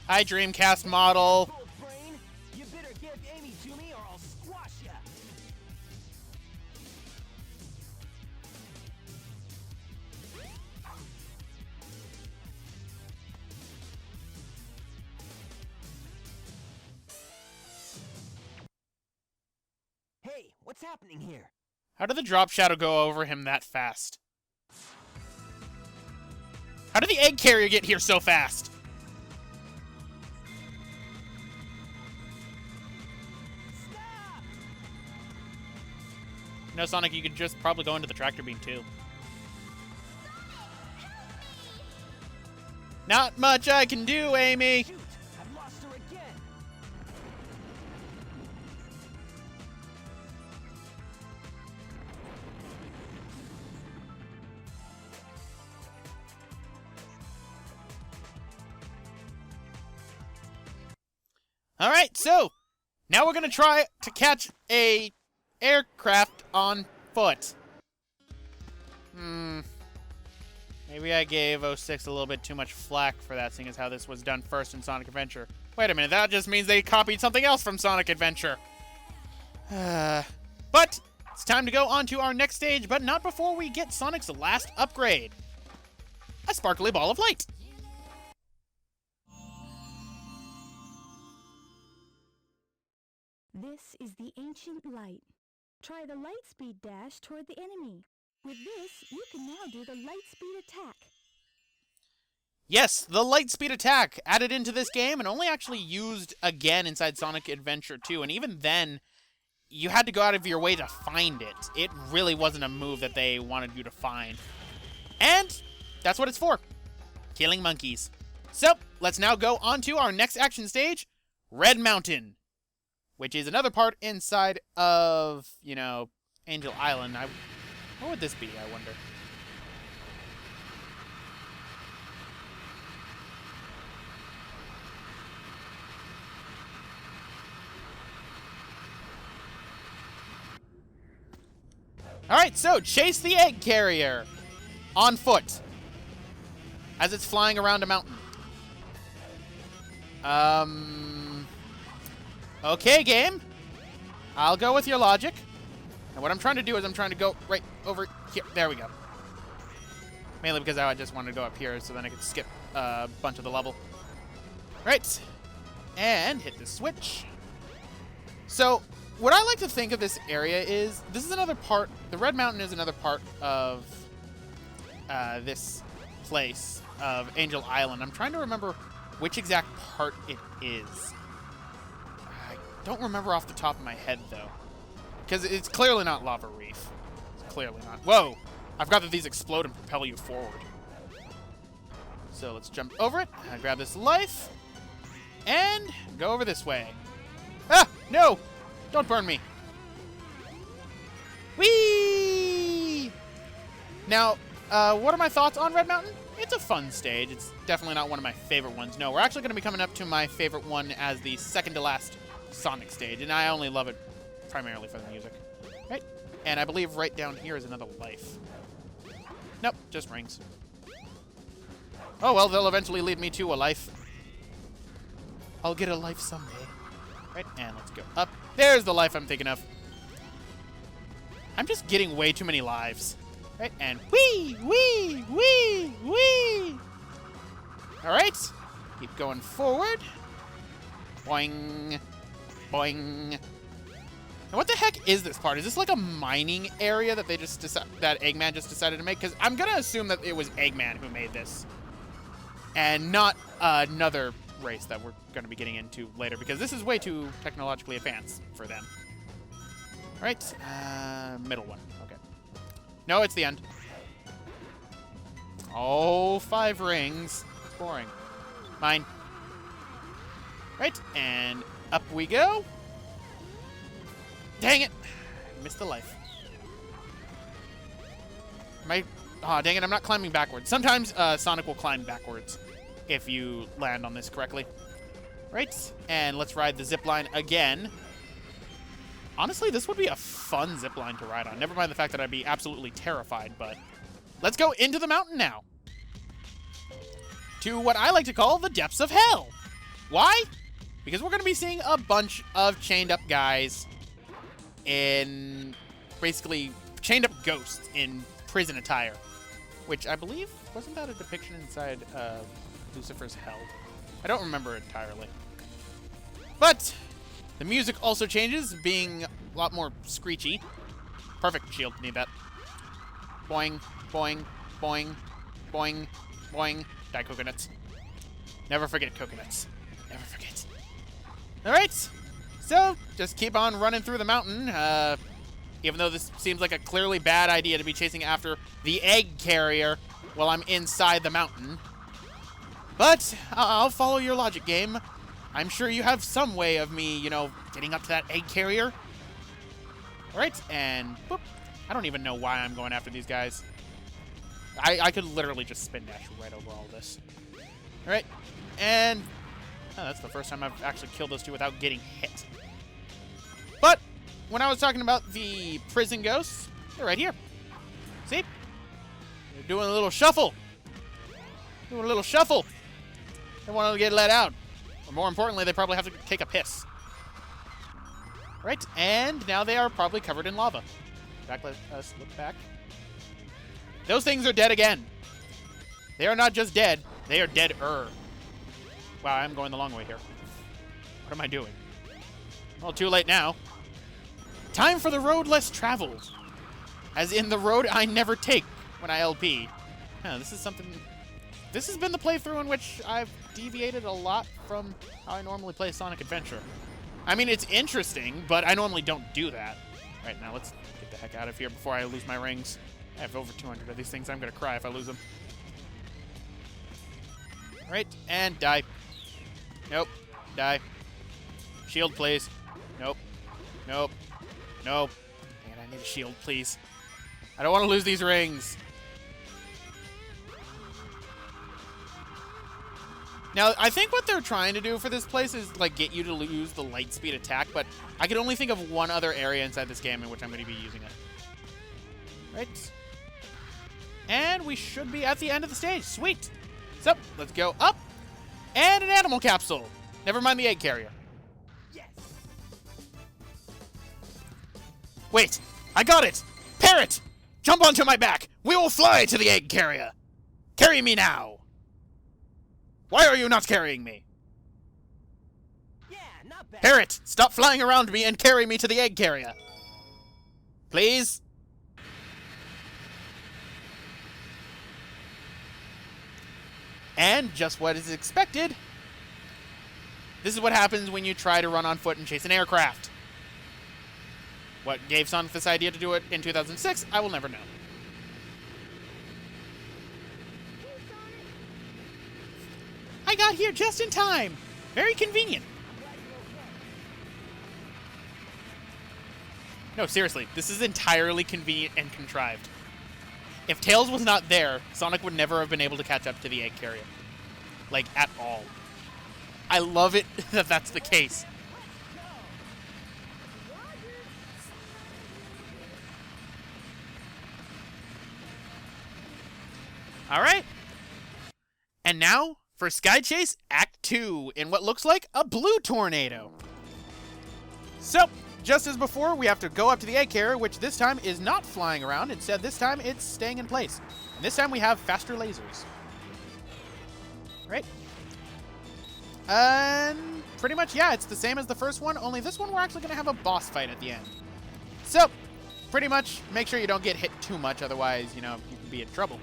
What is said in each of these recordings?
Hi, Dreamcast model. You better give Amy to me or I'll squash ya. Hey, what's happening here? How did the drop shadow go over him that fast? How did the egg carrier get here so fast? Stop! You know, Sonic, you could just probably go into the tractor beam, too. Not much I can do, Amy. Shoot, I've lost her again. All right, so now we're going to try to catch a aircraft on foot. Maybe I gave 06 a little bit too much flack for that, seeing as how this was done first in Sonic Adventure. Wait a minute, that just means they copied something else from Sonic Adventure. But it's time to go on to our next stage, but not before we get Sonic's last upgrade. A sparkly ball of light. This is the ancient light. Try the light speed dash toward the enemy. With this, you can now do the light speed attack. Yes, the light speed attack added into this game and only actually used again inside Sonic Adventure 2. And even then, you had to go out of your way to find it. It really wasn't a move that they wanted you to find. And that's what it's for. Killing monkeys. So, let's now go on to our next action stage, Red Mountain. Which is another part inside of, you know, Angel Island. What would this be, I wonder? Alright, so chase the egg carrier on foot as it's flying around a mountain. Okay, game. I'll go with your logic. And what I'm trying to do is I'm trying to go right over here. There we go. Mainly because I just wanted to go up here so then I could skip a bunch of the level. Right. And hit the switch. So, what I like to think of this area is, this is another part, the Red Mountain is another part of this place, of Angel Island. I'm trying to remember which exact part it is. I don't remember off the top of my head, though. Because it's clearly not Lava Reef. It's clearly not. Whoa! I forgot that these explode and propel you forward. So let's jump over it, grab this life, and go over this way. Ah! No! Don't burn me. Whee! Now, what are my thoughts on Red Mountain? It's a fun stage. It's definitely not one of my favorite ones. No, we're actually going to be coming up to my favorite one as the second to last Sonic stage, and I only love it primarily for the music. Right? And I believe right down here is another life. Nope, just rings. Oh well, they'll eventually lead me to a life. I'll get a life someday. Right, and let's go up. There's the life I'm thinking of. I'm just getting way too many lives. Right, and whee, whee, whee, whee. Alright, keep going forward. Boing, boing. And what the heck is this part? Is this like a mining area that they just that Eggman just decided to make? Because I'm gonna assume that it was Eggman who made this, and not another race that we're gonna be getting into later, because this is way too technologically advanced for them. All right, middle one. Okay. No, it's the end. Oh, 5 rings. It's boring. Mine. Right, and up we go. Dang it! Missed the life. Aw, dang it, I'm not climbing backwards. Sometimes Sonic will climb backwards if you land on this correctly. Right, and let's ride the zipline again. Honestly, this would be a fun zipline to ride on. Never mind the fact that I'd be absolutely terrified, but let's go into the mountain now. To what I like to call the depths of hell. Why? Because we're going to be seeing a bunch of chained up guys in basically chained up ghosts in prison attire, which I believe, wasn't that a depiction inside Lucifer's Hell? I don't remember entirely. But the music also changes, being a lot more screechy. Perfect shield, need that. Boing, boing, boing, boing, boing. Die coconuts. Never forget coconuts. Never forget. Alright, so just keep on running through the mountain. Even though this seems like a clearly bad idea to be chasing after the egg carrier while I'm inside the mountain. But I'll follow your logic, game. I'm sure you have some way of me, you know, getting up to that egg carrier. Alright, and boop. I don't even know why I'm going after these guys. I could literally just spin dash right over all this. Alright, and that's the first time I've actually killed those two without getting hit. But when I was talking about the prison ghosts, they're right here. See? They're doing a little shuffle. Doing a little shuffle. They want to get let out. Or more importantly, they probably have to take a piss. Right, and now they are probably covered in lava. Back, let us look back. Those things are dead again. They are not just dead, they are dead-er. Wow, I'm going the long way here. What am I doing? Well, too late now. Time for the road less traveled. As in the road I never take when I LP. This is something... This has been the playthrough in which I've deviated a lot from how I normally play Sonic Adventure. I mean, it's interesting, but I normally don't do that. All right, now let's get the heck out of here before I lose my rings. I have over 200 of these things. I'm going to cry if I lose them. All right, and die. Nope. Die. Shield, please. Nope. Nope. Nope. Man, I need a shield, please. I don't want to lose these rings. Now, I think what they're trying to do for this place is, like, get you to lose the light speed attack, but I can only think of one other area inside this game in which I'm going to be using it. Right? And we should be at the end of the stage. Sweet. So, let's go up. And an animal capsule. Never mind the egg carrier. Yes. Wait, I got it. Parrot, jump onto my back. We will fly to the egg carrier. Carry me now. Why are you not carrying me? Yeah, not bad. Parrot, stop flying around me and carry me to the egg carrier. Please? And just what is expected, this is what happens when you try to run on foot and chase an aircraft. What gave Sonic this idea to do it in 2006, I will never know. I got here just in time. Very convenient. No, seriously, this is entirely convenient and contrived. If Tails was not there, Sonic would never have been able to catch up to the egg carrier. Like, at all. I love it that that's the case. Alright. And now, for Sky Chase Act 2, in what looks like a blue tornado. So, just as before, we have to go up to the egg carrier, which this time is not flying around. Instead, this time it's staying in place. And this time we have faster lasers. Right? And pretty much, yeah, it's the same as the first one, only this one we're actually going to have a boss fight at the end. So, pretty much, make sure you don't get hit too much, otherwise, you know, you can be in trouble.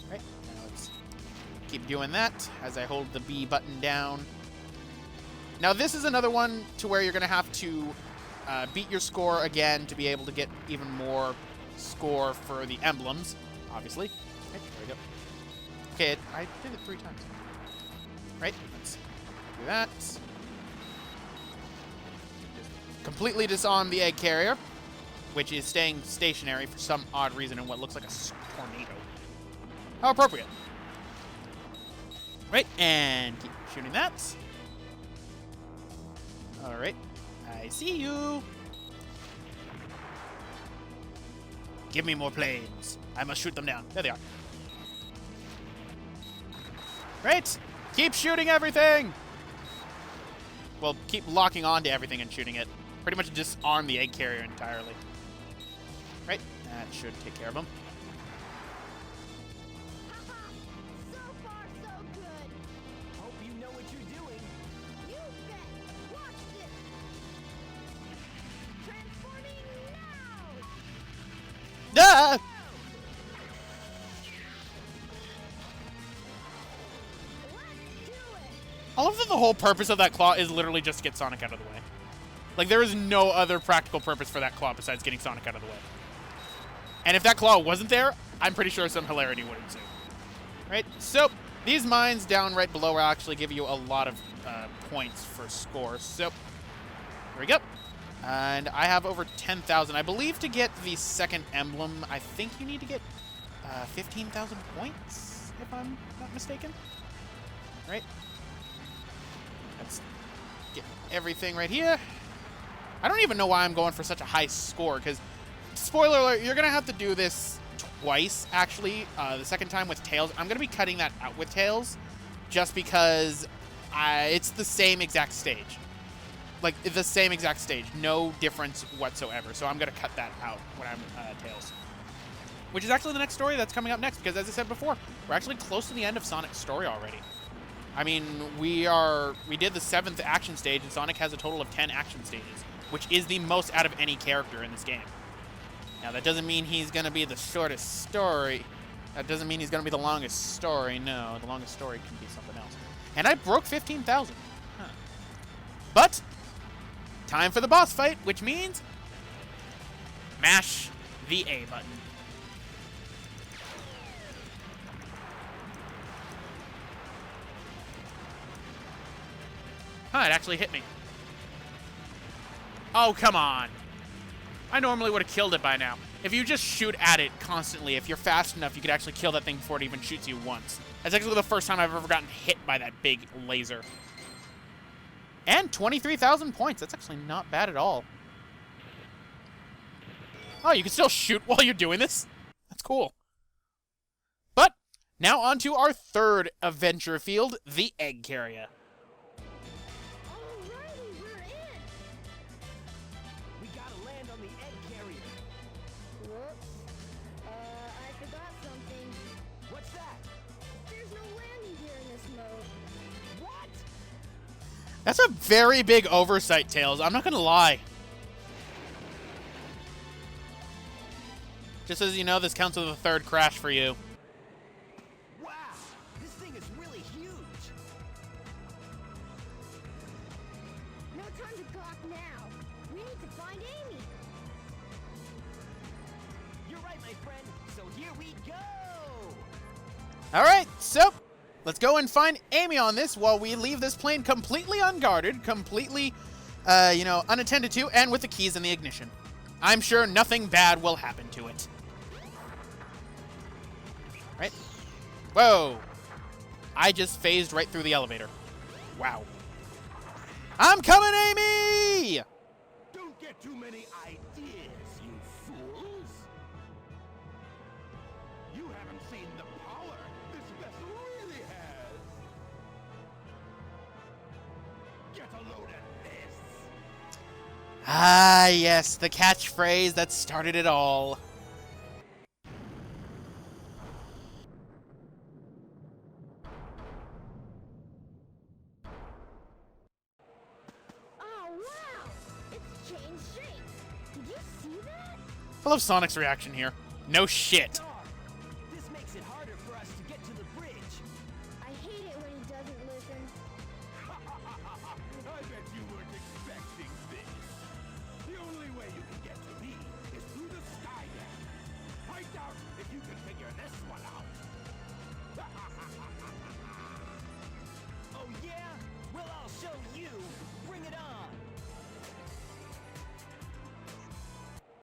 Right? Now let's keep doing that as I hold the B button down. Now, this is another one to where you're going to have to beat your score again to be able to get even more score for the emblems, obviously. Okay, there we go. Okay, I did it 3 times. Right, let's do that. Just completely disarm the egg carrier, which is staying stationary for some odd reason in what looks like a tornado. How appropriate. Right, and keep shooting that. Alright, I see you. Give me more planes. I must shoot them down. There they are. Right, keep shooting everything. well, keep locking onto everything and shooting it. Pretty much disarm the egg carrier entirely. Right? That should take care of him. So far, so good. Hope you know what you're doing. You bet. Watch this. Transforming now. Ah! Let's do it. I love that the whole purpose of that claw is literally just to get Sonic out of the way. Like, there is no other practical purpose for that claw besides getting Sonic out of the way. And if that claw wasn't there, I'm pretty sure some hilarity would ensue. Right? So, these mines down right below will actually give you a lot of points for score. So, here we go. And I have over 10,000. I believe to get the second emblem, I think you need to get 15,000 points, if I'm not mistaken. Right? Let's get everything right here. I don't even know why I'm going for such a high score, because, spoiler alert, you're going to have to do this twice, actually. The second time with Tails. I'm going to be cutting that out with Tails, just because it's the same exact stage. Like, the same exact stage. No difference whatsoever. So I'm going to cut that out when I'm Tails. Which is actually the next story that's coming up next, because as I said before, we're actually close to the end of Sonic's story already. I mean, we did the 7th action stage, and Sonic has a total of 10 action stages, which is the most out of any character in this game. Now, that doesn't mean he's going to be the shortest story. That doesn't mean he's going to be the longest story. No, the longest story can be something else. And I broke 15,000. Huh. But, time for the boss fight, which means mash the A button. Huh, it actually hit me. Oh, come on. I normally would have killed it by now. If you just shoot at it constantly, if you're fast enough, you could actually kill that thing before it even shoots you once. That's actually the first time I've ever gotten hit by that big laser. And 23,000 points. That's actually not bad at all. Oh, you can still shoot while you're doing this? That's cool. But, now on to our third adventure field, the Egg Carrier. Alrighty, we're in. We gotta land on the egg carrier. Whoops. I forgot something. What's that? There's no landing gear in this mode. What? That's a very big oversight, Tails. I'm not gonna lie. Just as you know, this counts as the third crash for you. Wow, this thing is really huge. No time to gawk now. We need to find Amy. You're right, my friend. So here we go. All right, so let's go and find Amy on this while we leave this plane completely unguarded, completely, unattended to, and with the keys in the ignition. I'm sure nothing bad will happen to it. Right? Whoa. I just phased right through the elevator. Wow. I'm coming, Amy! Don't get too many ideas, you fools. You haven't seen the power this vessel really has. Get a load at this. Ah, yes, the catchphrase that started it all. Oh, wow. It's changed shape. Did you see that? I love Sonic's reaction here. No shit.